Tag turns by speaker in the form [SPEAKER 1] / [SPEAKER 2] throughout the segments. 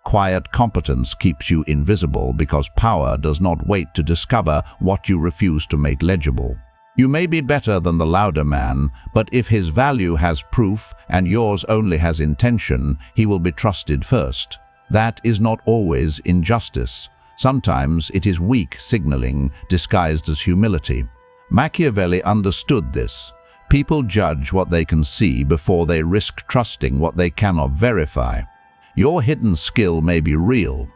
[SPEAKER 1] Quiet competence keeps you invisible because power does not wait to discover what you refuse to make legible. You may be better than the louder man, but if his value has proof and yours only has intention, he will be trusted first. That is not always injustice. Sometimes it is weak signaling disguised as humility. Machiavelli understood this. People judge what they can see before they risk trusting what they cannot verify. Your hidden skill may be real,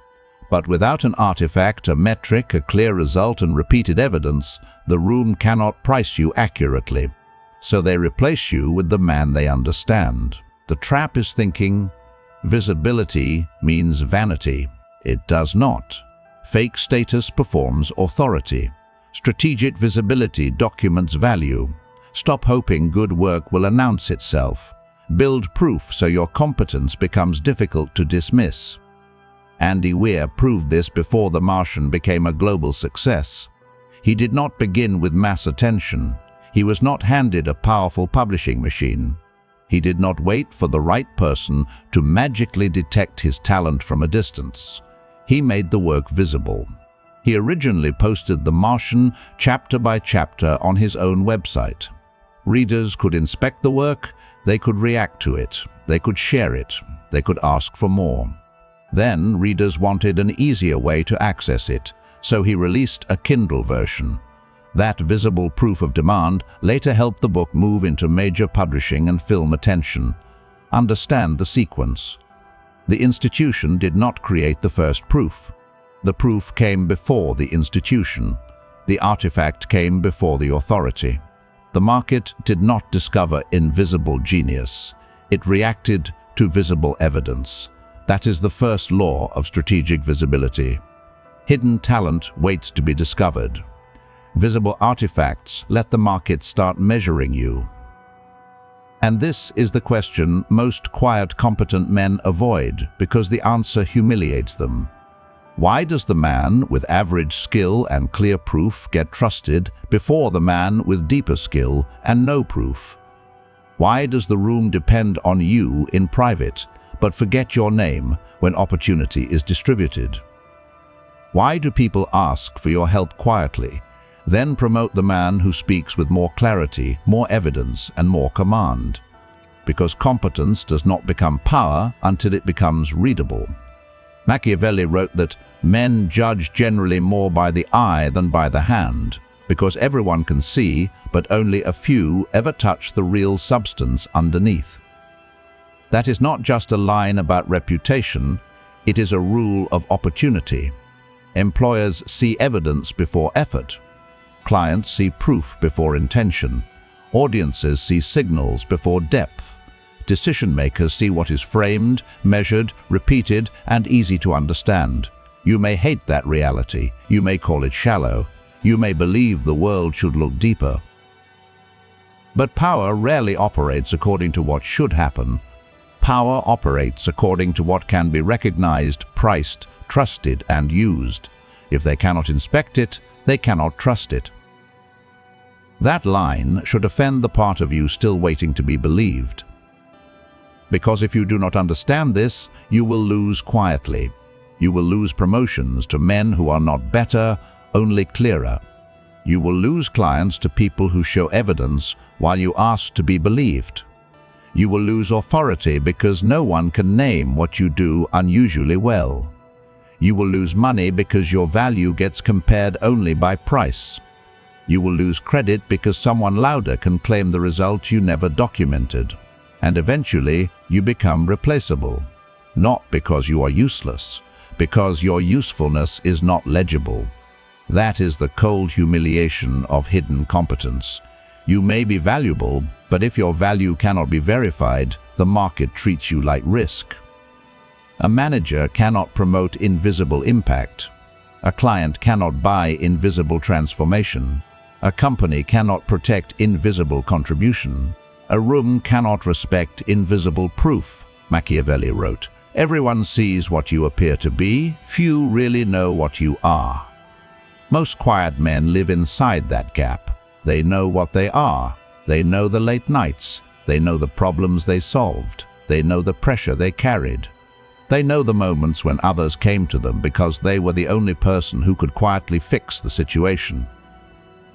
[SPEAKER 1] but without an artifact, a metric, a clear result, and repeated evidence, the room cannot price you accurately. So they replace you with the man they understand. The trap is thinking visibility means vanity. It does not. Fake status performs authority. Strategic visibility documents value. Stop hoping good work will announce itself. Build proof so your competence becomes difficult to dismiss. Andy Weir proved this before The Martian became a global success. He did not begin with mass attention. He was not handed a powerful publishing machine. He did not wait for the right person to magically detect his talent from a distance. He made the work visible. He originally posted The Martian chapter by chapter on his own website. Readers could inspect the work, they could react to it, they could share it, they could ask for more. Then readers wanted an easier way to access it, so he released a Kindle version. That visible proof of demand later helped the book move into major publishing and film attention. Understand the sequence. The institution did not create the first proof. The proof came before the institution. The artifact came before the authority. The market did not discover invisible genius. It reacted to visible evidence. That is the first law of strategic visibility. Hidden talent waits to be discovered. Visible artifacts let the market start measuring you. And this is the question most quiet, competent men avoid because the answer humiliates them. Why does the man with average skill and clear proof get trusted before the man with deeper skill and no proof? Why does the room depend on you in private, but forget your name when opportunity is distributed? Why do people ask for your help quietly, then promote the man who speaks with more clarity, more evidence, and more command? Because competence does not become power until it becomes readable. Machiavelli wrote that men judge generally more by the eye than by the hand, because everyone can see, but only a few ever touch the real substance underneath. That is not just a line about reputation, it is a rule of opportunity. Employers see evidence before effort. Clients see proof before intention. Audiences see signals before depth. Decision-makers see what is framed, measured, repeated, and easy to understand. You may hate that reality. You may call it shallow. You may believe the world should look deeper. But power rarely operates according to what should happen. Power operates according to what can be recognized, priced, trusted, and used. If they cannot inspect it, they cannot trust it. That line should offend the part of you still waiting to be believed. Because if you do not understand this, you will lose quietly. You will lose promotions to men who are not better, only clearer. You will lose clients to people who show evidence while you ask to be believed. You will lose authority because no one can name what you do unusually well. You will lose money because your value gets compared only by price. You will lose credit because someone louder can claim the result you never documented. And eventually, you become replaceable. Not because you are useless, because your usefulness is not legible. That is the cold humiliation of hidden competence. You may be valuable, but if your value cannot be verified, the market treats you like risk. A manager cannot promote invisible impact. A client cannot buy invisible transformation. A company cannot protect invisible contribution. A room cannot respect invisible proof, Machiavelli wrote. Everyone sees what you appear to be, few really know what you are. Most quiet men live inside that gap. They know what they are. They know the late nights. They know the problems they solved. They know the pressure they carried. They know the moments when others came to them because they were the only person who could quietly fix the situation.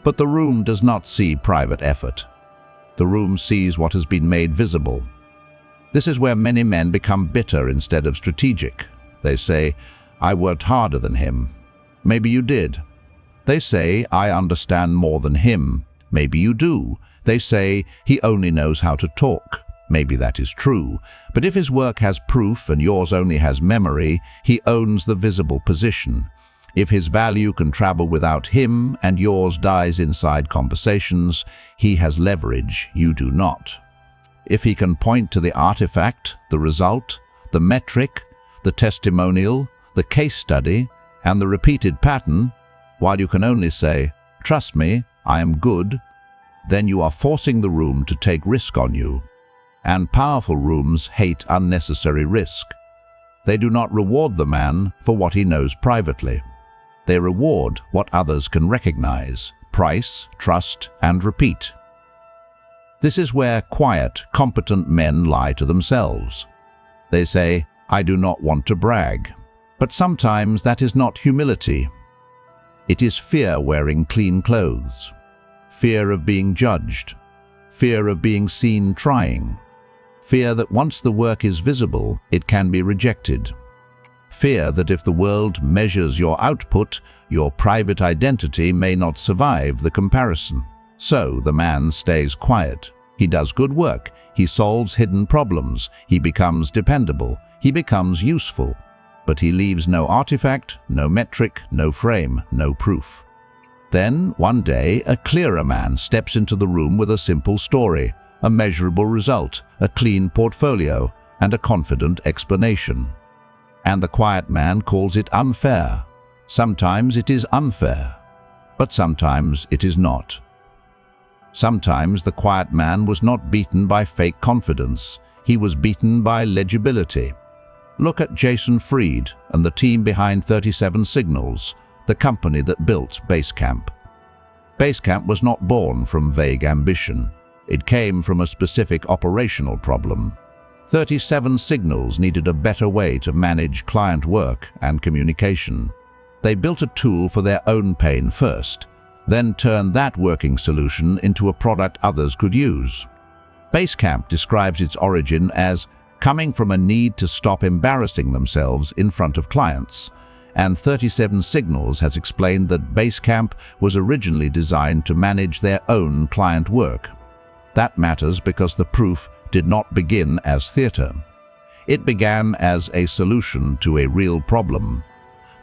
[SPEAKER 1] But the room does not see private effort. The room sees what has been made visible. This is where many men become bitter instead of strategic. They say, "I worked harder than him." Maybe you did. They say, "I understand more than him." Maybe you do. They say, "He only knows how to talk." Maybe that is true. But if his work has proof and yours only has memory, he owns the visible position. If his value can travel without him and yours dies inside conversations, he has leverage, you do not. If he can point to the artifact, the result, the metric, the testimonial, the case study, and the repeated pattern, while you can only say, "Trust me, I am good," then you are forcing the room to take risk on you. And powerful rooms hate unnecessary risk. They do not reward the man for what he knows privately. They reward what others can recognize, price, trust, and repeat. This is where quiet, competent men lie to themselves. They say, "I do not want to brag." But sometimes that is not humility. It is fear wearing clean clothes, fear of being judged, fear of being seen trying, fear that once the work is visible, it can be rejected, fear that if the world measures your output, your private identity may not survive the comparison. So the man stays quiet. He does good work. He solves hidden problems. He becomes dependable. He becomes useful. But he leaves no artifact, no metric, no frame, no proof. Then, one day, a clearer man steps into the room with a simple story, a measurable result, a clean portfolio, and a confident explanation. And the quiet man calls it unfair. Sometimes it is unfair, but sometimes it is not. Sometimes the quiet man was not beaten by fake confidence. He was beaten by legibility. Look at Jason Fried and the team behind 37 Signals, the company that built Basecamp. Basecamp was not born from vague ambition. It came from a specific operational problem. 37 Signals needed a better way to manage client work and communication. They built a tool for their own pain first, then turned that working solution into a product others could use. Basecamp describes its origin as coming from a need to stop embarrassing themselves in front of clients, and 37 Signals has explained that Basecamp was originally designed to manage their own client work. That matters because the proof did not begin as theater. It began as a solution to a real problem.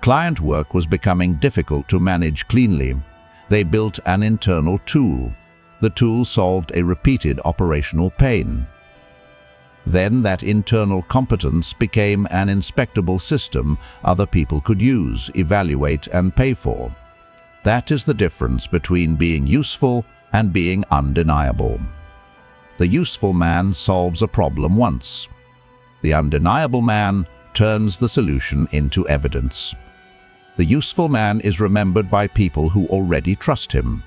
[SPEAKER 1] Client work was becoming difficult to manage cleanly. They built an internal tool. The tool solved a repeated operational pain. Then that internal competence became an inspectable system other people could use, evaluate, and pay for. That is the difference between being useful and being undeniable. The useful man solves a problem once. The undeniable man turns the solution into evidence. The useful man is remembered by people who already trust him.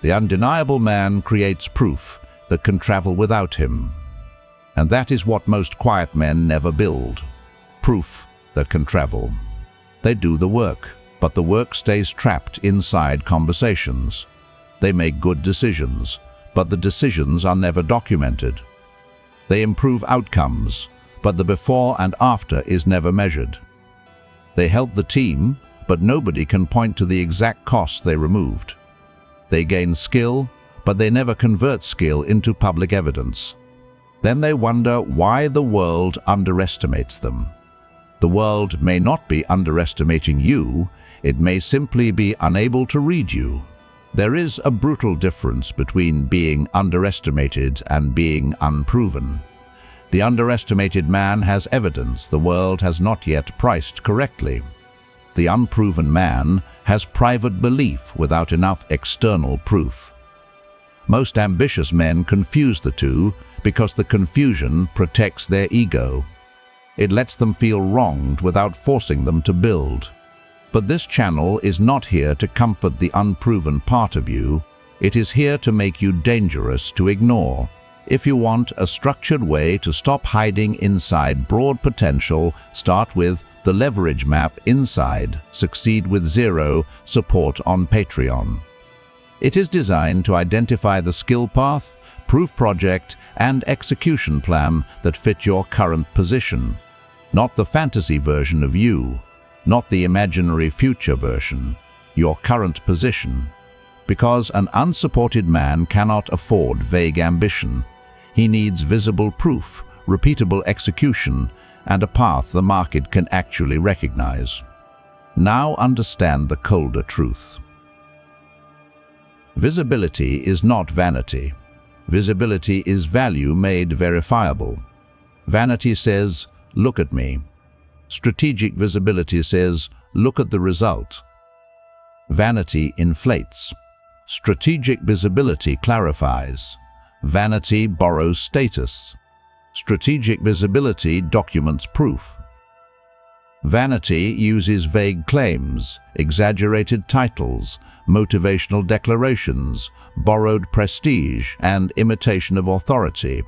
[SPEAKER 1] The undeniable man creates proof that can travel without him. And that is what most quiet men never build. Proof that can travel. They do the work, but the work stays trapped inside conversations. They make good decisions, but the decisions are never documented. They improve outcomes, but the before and after is never measured. They help the team, but nobody can point to the exact costs they removed. They gain skill, but they never convert skill into public evidence. Then they wonder why the world underestimates them. The world may not be underestimating you, it may simply be unable to read you. There is a brutal difference between being underestimated and being unproven. The underestimated man has evidence the world has not yet priced correctly. The unproven man has private belief without enough external proof. Most ambitious men confuse the two because the confusion protects their ego. It lets them feel wronged without forcing them to build. But this channel is not here to comfort the unproven part of you. It is here to make you dangerous to ignore. If you want a structured way to stop hiding inside broad potential, start with the leverage map inside Succeed with Zero support on Patreon. It is designed to identify the skill path, proof project, and execution plan that fit your current position. Not the fantasy version of you, not the imaginary future version, your current position. Because an unsupported man cannot afford vague ambition. He needs visible proof, repeatable execution, and a path the market can actually recognize. Now understand the colder truth. Visibility is not vanity. Visibility is value made verifiable. Vanity says, "Look at me." Strategic visibility says, "Look at the result." Vanity inflates. Strategic visibility clarifies. Vanity borrows status. Strategic visibility documents proof. Vanity uses vague claims, exaggerated titles, motivational declarations, borrowed prestige, and imitation of authority.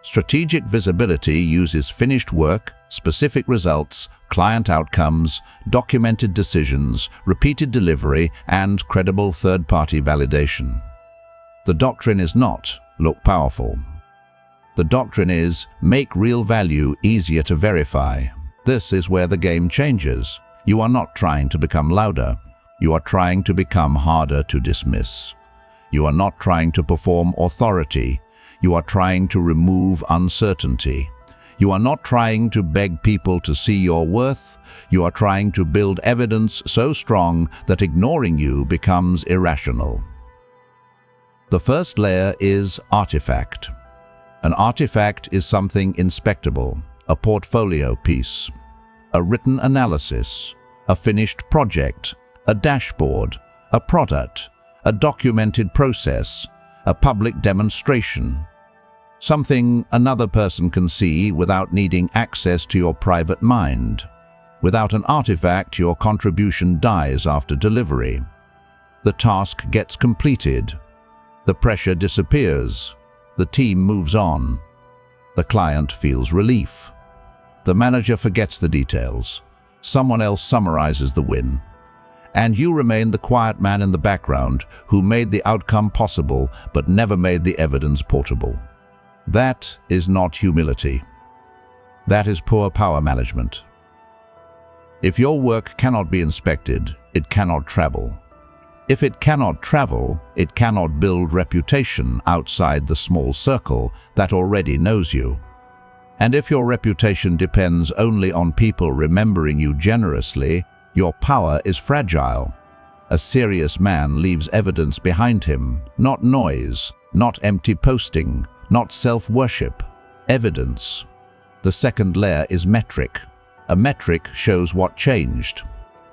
[SPEAKER 1] Strategic visibility uses finished work, specific results, client outcomes, documented decisions, repeated delivery, and credible third-party validation. The doctrine is not, "Look powerful." The doctrine is, "Make real value easier to verify." This is where the game changes. You are not trying to become louder. You are trying to become harder to dismiss. You are not trying to perform authority. You are trying to remove uncertainty. You are not trying to beg people to see your worth. You are trying to build evidence so strong that ignoring you becomes irrational. The first layer is artifact. An artifact is something inspectable, a portfolio piece, a written analysis, a finished project, a dashboard, a product, a documented process, a public demonstration. Something another person can see without needing access to your private mind. Without an artifact, your contribution dies after delivery. The task gets completed. The pressure disappears. The team moves on. The client feels relief. The manager forgets the details. Someone else summarizes the win. And you remain the quiet man in the background who made the outcome possible but never made the evidence portable. That is not humility. That is poor power management. If your work cannot be inspected, it cannot travel. If it cannot travel, it cannot build reputation outside the small circle that already knows you. And if your reputation depends only on people remembering you generously, your power is fragile. A serious man leaves evidence behind him, not noise, not empty posting, not self-worship, evidence. The second layer is metric. A metric shows what changed.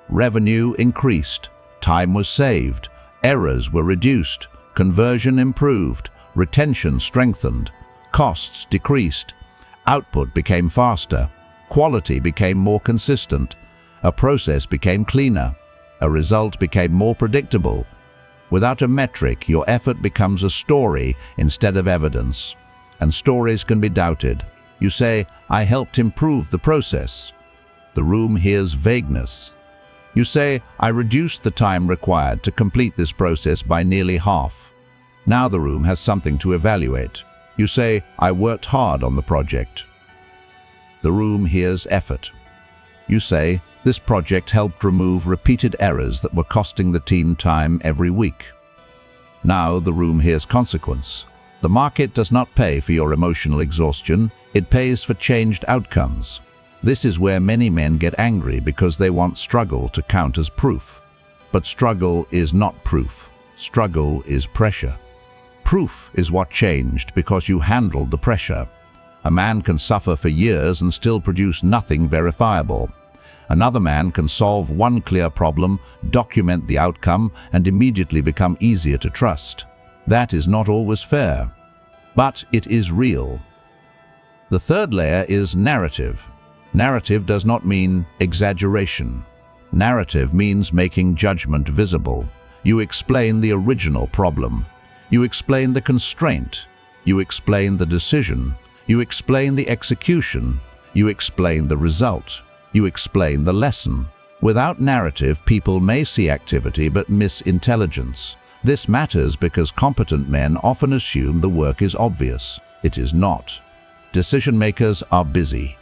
[SPEAKER 1] Revenue increased, time was saved, errors were reduced, conversion improved, retention strengthened, costs decreased, output became faster, quality became more consistent, a process became cleaner, a result became more predictable. Without a metric, your effort becomes a story instead of evidence. And stories can be doubted. You say, "I helped improve the process." The room hears vagueness. You say, "I reduced the time required to complete this process by nearly half." Now the room has something to evaluate. You say, "I worked hard on the project." The room hears effort. You say, "This project helped remove repeated errors that were costing the team time every week." Now the room hears consequence. The market does not pay for your emotional exhaustion, it pays for changed outcomes. This is where many men get angry because they want struggle to count as proof. But struggle is not proof. Struggle is pressure. Proof is what changed because you handled the pressure. A man can suffer for years and still produce nothing verifiable. Another man can solve one clear problem, document the outcome, and immediately become easier to trust. That is not always fair, but it is real. The third layer is narrative. Narrative does not mean exaggeration. Narrative means making judgment visible. You explain the original problem. You explain the constraint. You explain the decision. You explain the execution. You explain the result. You explain the lesson. Without narrative, people may see activity but miss intelligence. This matters because competent men often assume the work is obvious. It is not. Decision makers are busy.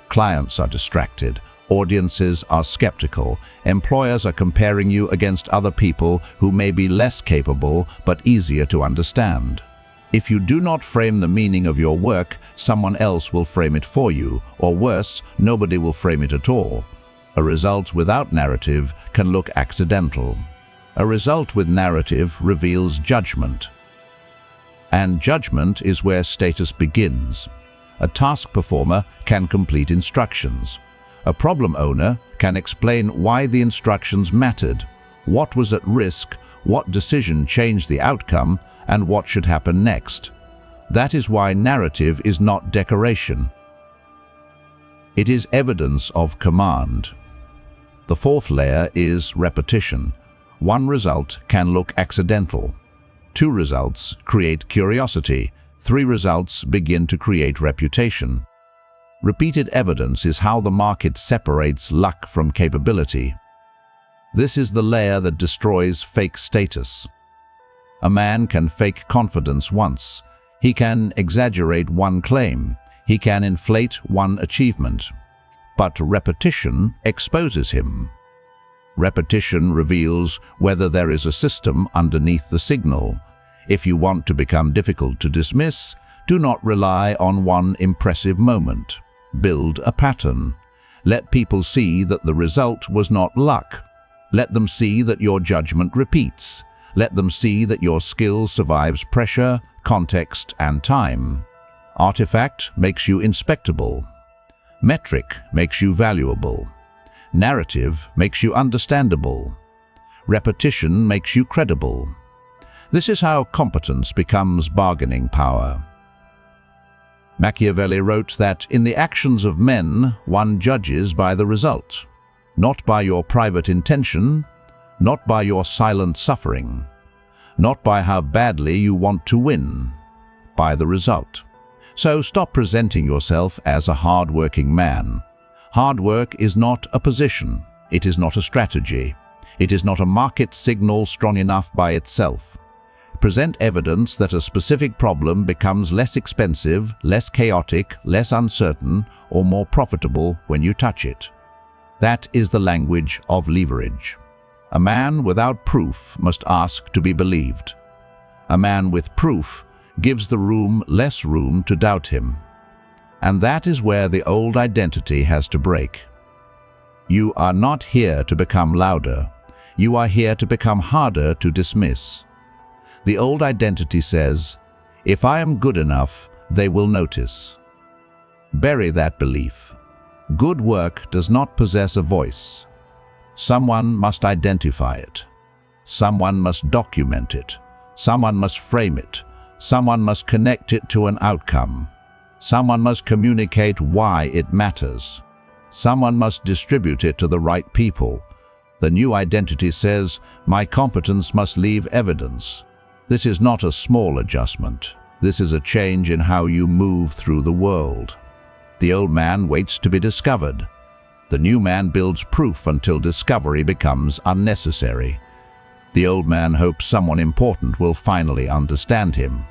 [SPEAKER 1] Clients are distracted. Audiences are skeptical. Employers are comparing you against other people who may be less capable but easier to understand. If you do not frame the meaning of your work, someone else will frame it for you, or worse, nobody will frame it at all. A result without narrative can look accidental. A result with narrative reveals judgment. And judgment is where status begins. A task performer can complete instructions. A problem owner can explain why the instructions mattered, what was at risk, what decision changed the outcome, and what should happen next. That is why narrative is not decoration. It is evidence of command. The fourth layer is repetition. One result can look accidental. 2 results create curiosity. 3 results begin to create reputation. Repeated evidence is how the market separates luck from capability. This is the layer that destroys fake status. A man can fake confidence once. He can exaggerate one claim. He can inflate one achievement. But repetition exposes him. Repetition reveals whether there is a system underneath the signal. If you want to become difficult to dismiss, do not rely on one impressive moment. Build a pattern. Let people see that the result was not luck. Let them see that your judgment repeats. Let them see that your skill survives pressure, context, and time. Artifact makes you inspectable. Metric makes you valuable. Narrative makes you understandable. Repetition makes you credible. This is how competence becomes bargaining power. Machiavelli wrote that in the actions of men, one judges by the result, not by your private intention, not by your silent suffering, not by how badly you want to win, by the result. So stop presenting yourself as a hard-working man. Hard work is not a position. It is not a strategy. It is not a market signal strong enough by itself. Present evidence that a specific problem becomes less expensive, less chaotic, less uncertain, or more profitable when you touch it. That is the language of leverage. A man without proof must ask to be believed. A man with proof gives the room less room to doubt him. And that is where the old identity has to break. You are not here to become louder. You are here to become harder to dismiss. The old identity says, if I am good enough, they will notice. Bury that belief. Good work does not possess a voice. Someone must identify it. Someone must document it. Someone must frame it. Someone must connect it to an outcome. Someone must communicate why it matters. Someone must distribute it to the right people. The new identity says, my competence must leave evidence. This is not a small adjustment. This is a change in how you move through the world. The old man waits to be discovered. The new man builds proof until discovery becomes unnecessary. The old man hopes someone important will finally understand him.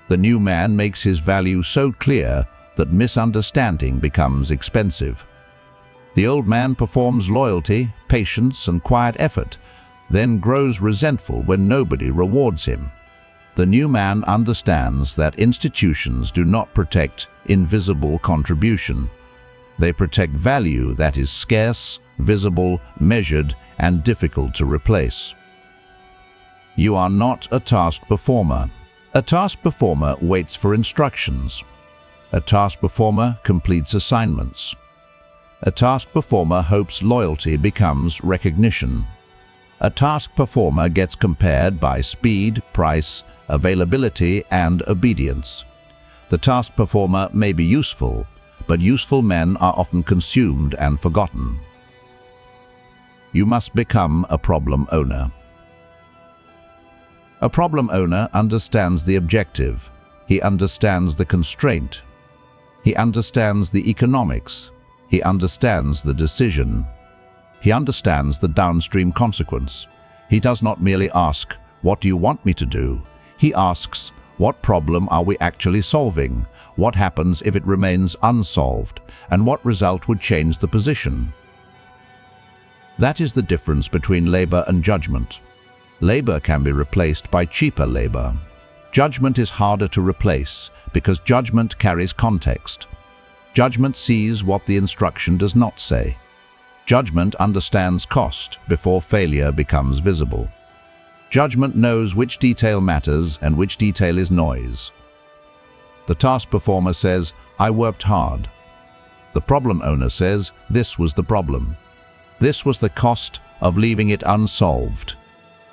[SPEAKER 1] The new man makes his value so clear that misunderstanding becomes expensive. The old man performs loyalty, patience, and quiet effort, then grows resentful when nobody rewards him. The new man understands that institutions do not protect invisible contribution. They protect value that is scarce, visible, measured, and difficult to replace. You are not a task performer. A task performer waits for instructions. A task performer completes assignments. A task performer hopes loyalty becomes recognition. A task performer gets compared by speed, price, availability, and obedience. The task performer may be useful, but useful men are often consumed and forgotten. You must become a problem owner. A problem owner understands the objective. He understands the constraint. He understands the economics. He understands the decision. He understands the downstream consequence. He does not merely ask, "What do you want me to do?" He asks, "What problem are we actually solving? What happens if it remains unsolved? And what result would change the position?" That is the difference between labor and judgment. Labor can be replaced by cheaper labor. Judgment is harder to replace because judgment carries context. Judgment sees what the instruction does not say. Judgment understands cost before failure becomes visible. Judgment knows which detail matters and which detail is noise. The task performer says, "I worked hard." The problem owner says, "This was the problem. This was the cost of leaving it unsolved.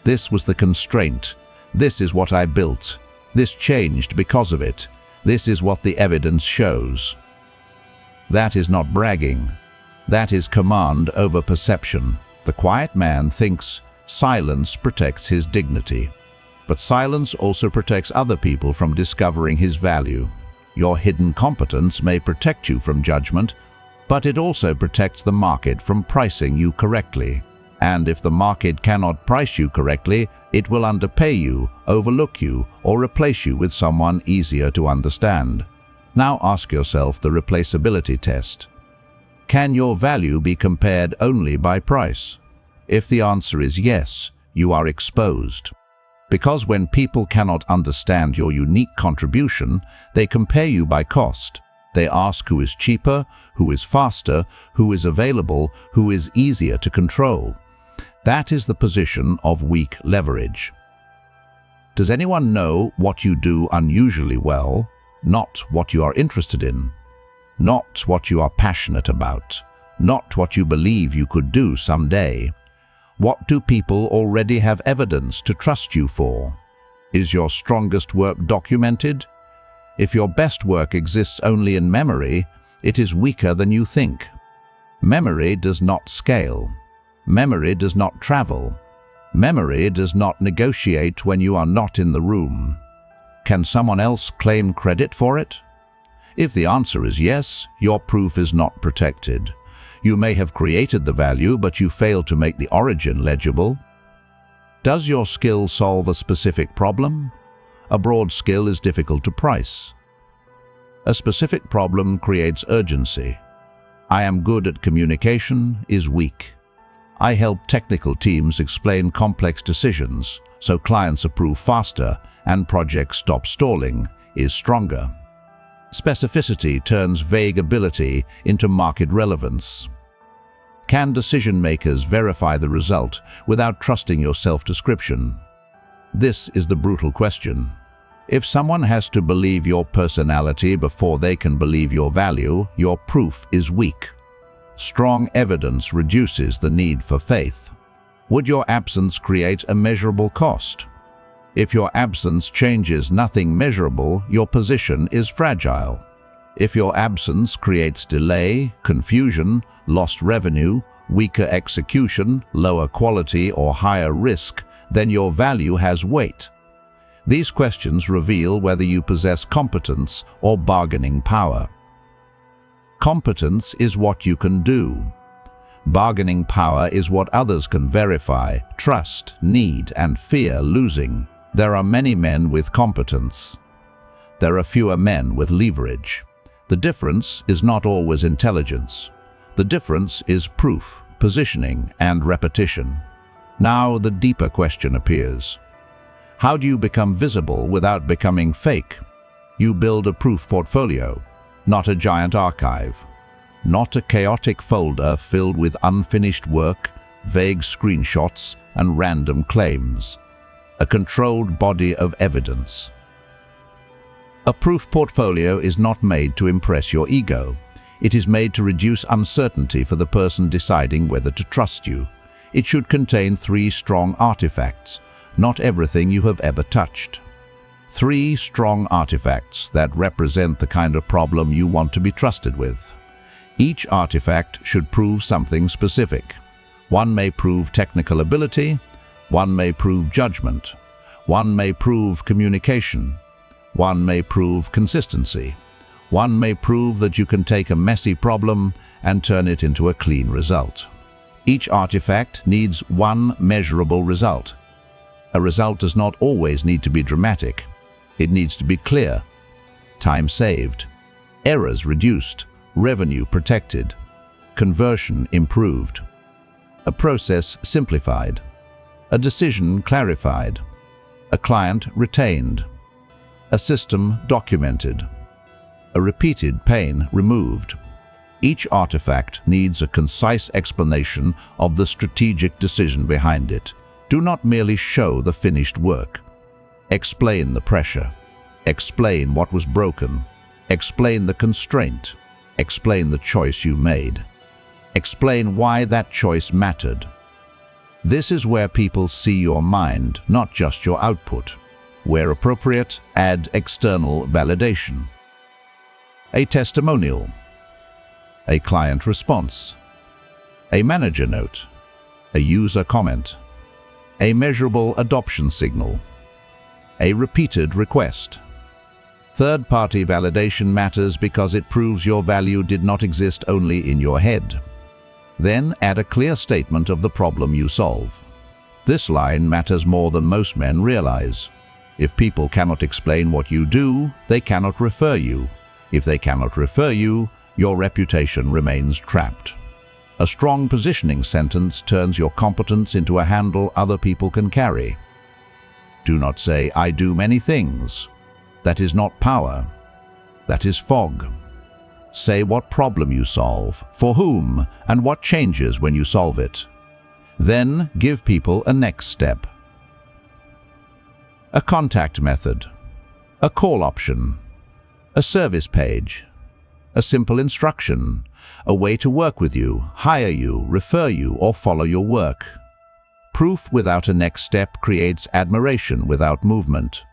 [SPEAKER 1] This was the constraint. This is what I built. This changed because of it. This is what the evidence shows." That is not bragging. That is command over perception. The quiet man thinks silence protects his dignity. But silence also protects other people from discovering his value. Your hidden competence may protect you from judgment, but it also protects the market from pricing you correctly. And if the market cannot price you correctly, it will underpay you, overlook you, or replace you with someone easier to understand. Now ask yourself the replaceability test. Can your value be compared only by price? If the answer is yes, you are exposed. Because when people cannot understand your unique contribution, they compare you by cost. They ask who is cheaper, who is faster, who is available, who is easier to control. That is the position of weak leverage. Does anyone know what you do unusually well? Not what you are interested in. Not what you are passionate about. Not what you believe you could do someday. What do people already have evidence to trust you for? Is your strongest work documented? If your best work exists only in memory, it is weaker than you think. Memory does not scale. Memory does not travel. Memory does not negotiate when you are not in the room. Can someone else claim credit for it? If the answer is yes, your proof is not protected. You may have created the value, but you failed to make the origin legible. Does your skill solve a specific problem? A broad skill is difficult to price. A specific problem creates urgency. "I am good at communication" is weak. "I help technical teams explain complex decisions so clients approve faster and projects stop stalling" is stronger. Specificity turns vague ability into market relevance. Can decision makers verify the result without trusting your self-description? This is the brutal question. If someone has to believe your personality before they can believe your value, your proof is weak. Strong evidence reduces the need for faith. Would your absence create a measurable cost? If your absence changes nothing measurable, your position is fragile. If your absence creates delay, confusion, lost revenue, weaker execution, lower quality, or higher risk, then your value has weight. These questions reveal whether you possess competence or bargaining power. Competence is what you can do. Bargaining power is what others can verify, trust, need, and fear losing. There are many men with competence. There are fewer men with leverage. The difference is not always intelligence. The difference is proof, positioning, and repetition. Now the deeper question appears. How do you become visible without becoming fake? You build a proof portfolio, not a giant archive. Not a chaotic folder filled with unfinished work, vague screenshots, and random claims. A controlled body of evidence. A proof portfolio is not made to impress your ego. It is made to reduce uncertainty for the person deciding whether to trust you. It should contain 3 strong artifacts, not everything you have ever touched. 3 strong artifacts that represent the kind of problem you want to be trusted with. Each artifact should prove something specific. One may prove technical ability, one may prove judgment, one may prove communication, One may prove consistency. One may prove that you can take a messy problem and turn it into a clean result. Each artifact needs one measurable result. A result does not always need to be dramatic. It needs to be clear. Time saved. Errors reduced. Revenue protected. Conversion improved. A process simplified. A decision clarified. A client retained. A system documented. A repeated pain removed. Each artifact needs a concise explanation of the strategic decision behind it. Do not merely show the finished work. Explain the pressure. Explain what was broken. Explain the constraint. Explain the choice you made. Explain why that choice mattered. This is where people see your mind, not just your output. Where appropriate, add external validation. A testimonial. A client response. A manager note. A user comment. A measurable adoption signal. A repeated request. Third-party validation matters because it proves your value did not exist only in your head. Then add a clear statement of the problem you solve. This line matters more than most men realize. If people cannot explain what you do, they cannot refer you. If they cannot refer you, your reputation remains trapped. A strong positioning sentence turns your competence into a handle other people can carry. Do not say, "I do many things." That is not power. That is fog. Say what problem you solve, for whom, and what changes when you solve it. Then give people a next step. A contact method. A call option. A service page. A simple instruction. A way to work with you, hire you, refer you, or follow your work. Proof without a next step creates admiration without movement.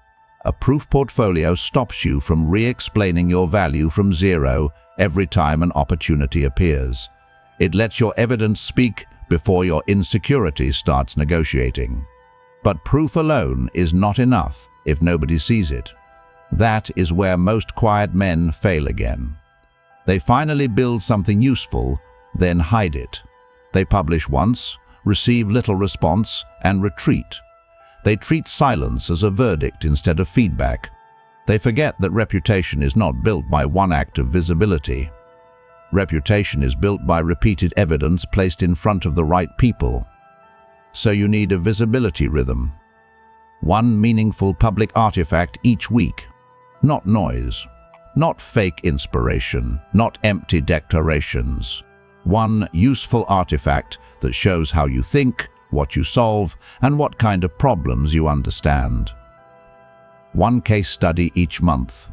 [SPEAKER 1] A proof portfolio stops you from re-explaining your value from zero every time an opportunity appears. It lets your evidence speak before your insecurity starts negotiating. But proof alone is not enough if nobody sees it. That is where most quiet men fail again. They finally build something useful, then hide it. They publish once, receive little response, and retreat. They treat silence as a verdict instead of feedback. They forget that reputation is not built by one act of visibility. Reputation is built by repeated evidence placed in front of the right people. So you need a visibility rhythm. One meaningful public artifact each week. Not noise. Not fake inspiration. Not empty declarations. One useful artifact that shows how you think, what you solve, and what kind of problems you understand. One case study each month.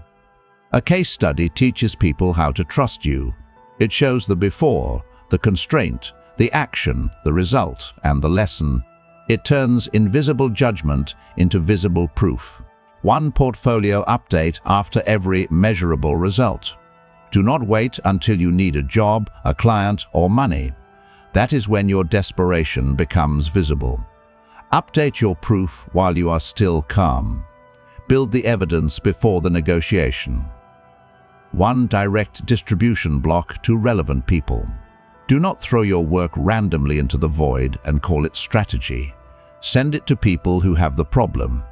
[SPEAKER 1] A case study teaches people how to trust you. It shows the before, the constraint, the action, the result, and the lesson. It turns invisible judgment into visible proof. One portfolio update after every measurable result. Do not wait until you need a job, a client, or money. That is when your desperation becomes visible. Update your proof while you are still calm. Build the evidence before the negotiation. One direct distribution block to relevant people. Do not throw your work randomly into the void and call it strategy. Send it to people who have the problem.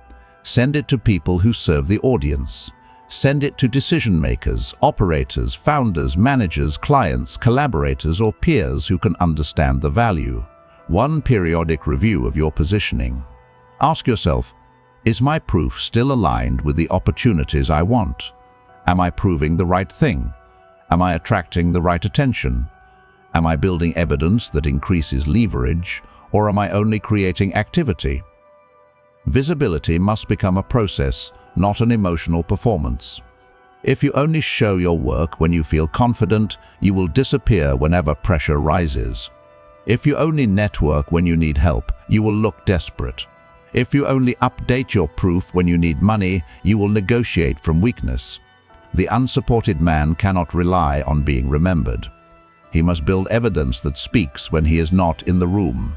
[SPEAKER 1] Send it to people who serve the audience. Send it to decision makers, operators, founders, managers, clients, collaborators, or peers who can understand the value. One periodic review of your positioning. Ask yourself, is my proof still aligned with the opportunities I want? Am I proving the right thing? Am I attracting the right attention? Am I building evidence that increases leverage, or am I only creating activity? Visibility must become a process, not an emotional performance. If you only show your work when you feel confident, you will disappear whenever pressure rises. If you only network when you need help, you will look desperate. If you only update your proof when you need money, you will negotiate from weakness. The unsupported man cannot rely on being remembered. He must build evidence that speaks when he is not in the room.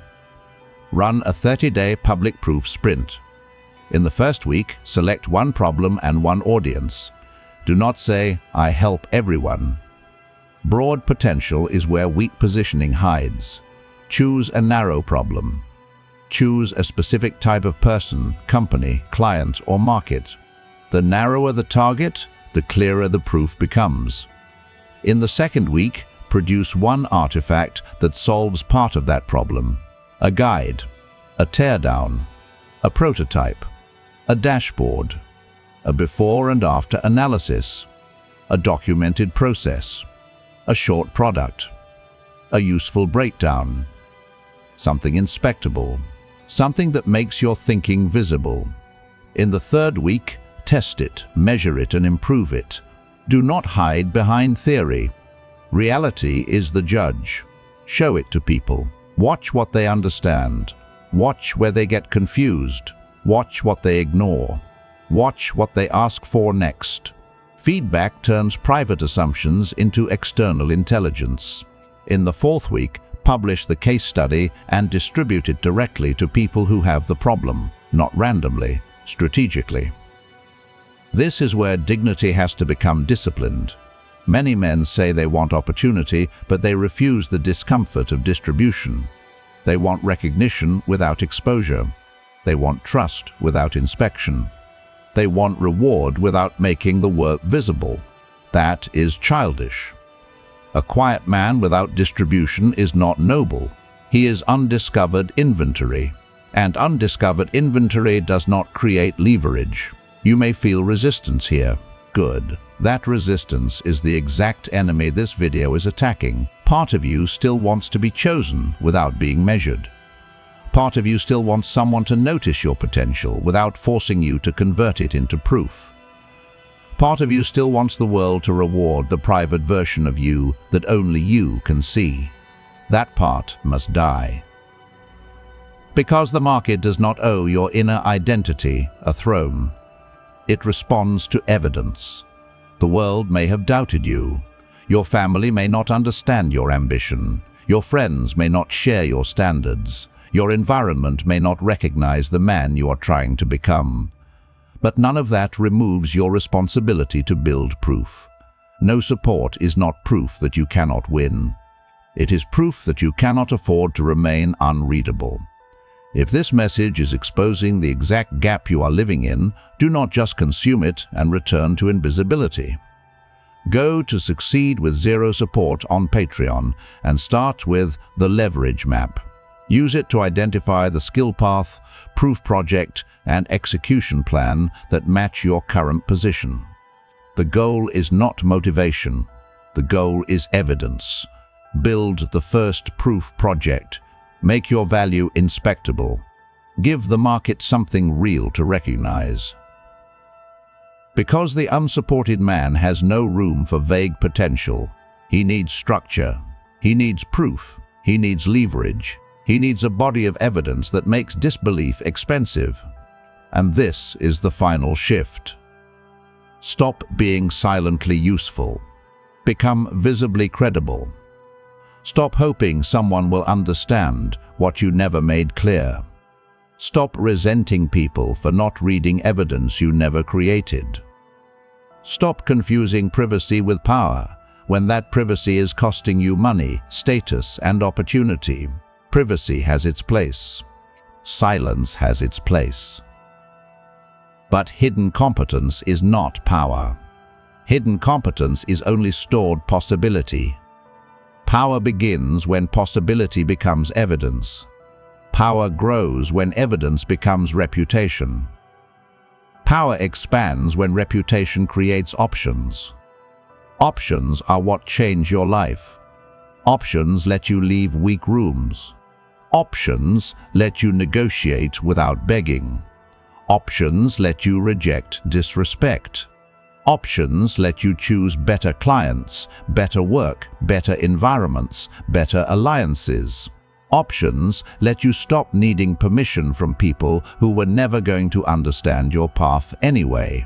[SPEAKER 1] Run a 30-day public proof sprint. In the first week, select one problem and one audience. Do not say, "I help everyone." Broad potential is where weak positioning hides. Choose a narrow problem. Choose a specific type of person, company, client, or market. The narrower the target, the clearer the proof becomes. In the second week, produce one artifact that solves part of that problem. A guide, a teardown, a prototype, a dashboard, a before and after analysis, a documented process, a short product, a useful breakdown, something inspectable, something that makes your thinking visible. In the third week, test it, measure it, and improve it. Do not hide behind theory. Reality is the judge. Show it to people. Watch what they understand. Watch where they get confused. Watch what they ignore. Watch what they ask for next. Feedback turns private assumptions into external intelligence. In the fourth week, publish the case study and distribute it directly to people who have the problem, not randomly, strategically. This is where dignity has to become disciplined. Many men say they want opportunity, but they refuse the discomfort of distribution. They want recognition without exposure. They want trust without inspection. They want reward without making the work visible. That is childish. A quiet man without distribution is not noble. He is undiscovered inventory. And undiscovered inventory does not create leverage. You may feel resistance here. Good. That resistance is the exact enemy this video is attacking. Part of you still wants to be chosen without being measured. Part of you still wants someone to notice your potential without forcing you to convert it into proof. Part of you still wants the world to reward the private version of you that only you can see. That part must die. Because the market does not owe your inner identity a throne. It responds to evidence. The world may have doubted you. Your family may not understand your ambition. Your friends may not share your standards. Your environment may not recognize the man you are trying to become. But none of that removes your responsibility to build proof. No support is not proof that you cannot win. It is proof that you cannot afford to remain unreadable. If this message is exposing the exact gap you are living in, do not just consume it and return to invisibility. Go to Succeed with Zero Support on Patreon and start with the Leverage Map. Use it to identify the skill path, proof project, and execution plan that match your current position. The goal is not motivation. The goal is evidence. Build the first proof project. Make your value inspectable. Give the market something real to recognize. Because the unsupported man has no room for vague potential. He needs structure. He needs proof. He needs leverage. He needs a body of evidence that makes disbelief expensive. And this is the final shift. Stop being silently useful. Become visibly credible. Stop hoping someone will understand what you never made clear. Stop resenting people for not reading evidence you never created. Stop confusing privacy with power when that privacy is costing you money, status, and opportunity. Privacy has its place. Silence has its place. But hidden competence is not power. Hidden competence is only stored possibility. Power begins when possibility becomes evidence. Power grows when evidence becomes reputation. Power expands when reputation creates options. Options are what change your life. Options let you leave weak rooms. Options let you negotiate without begging. Options let you reject disrespect. Options let you choose better clients, better work, better environments, better alliances. Options let you stop needing permission from people who were never going to understand your path anyway.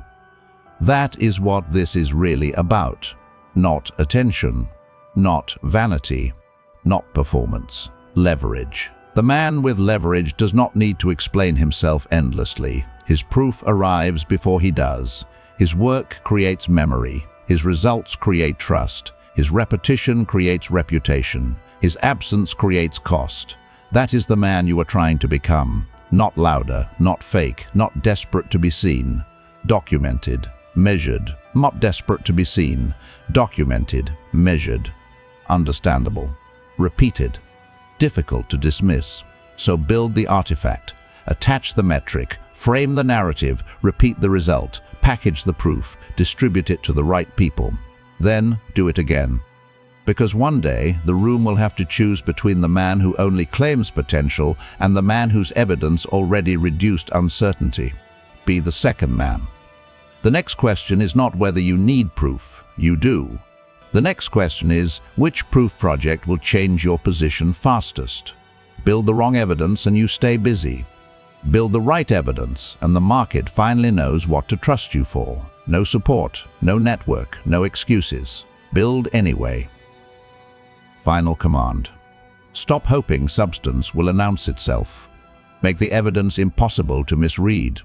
[SPEAKER 1] That is what this is really about. Not attention, not vanity, not performance. Leverage. The man with leverage does not need to explain himself endlessly. His proof arrives before he does. His work creates memory. His results create trust. His repetition creates reputation. His absence creates cost. That is the man you are trying to become. Not louder, not fake, not desperate to be seen. Documented, measured, not desperate to be seen. Documented, measured. Understandable. Repeated. Difficult to dismiss. So build the artifact. Attach the metric. Frame the narrative. Repeat the result. Package the proof. Distribute it to the right people. Then do it again. Because one day, the room will have to choose between the man who only claims potential and the man whose evidence already reduced uncertainty. Be the second man. The next question is not whether you need proof. You do. The next question is, which proof project will change your position fastest? Build the wrong evidence and you stay busy. Build the right evidence and the market finally knows what to trust you for. No support, no network, no excuses. Build anyway. Final command. Stop hoping substance will announce itself. Make the evidence impossible to misread.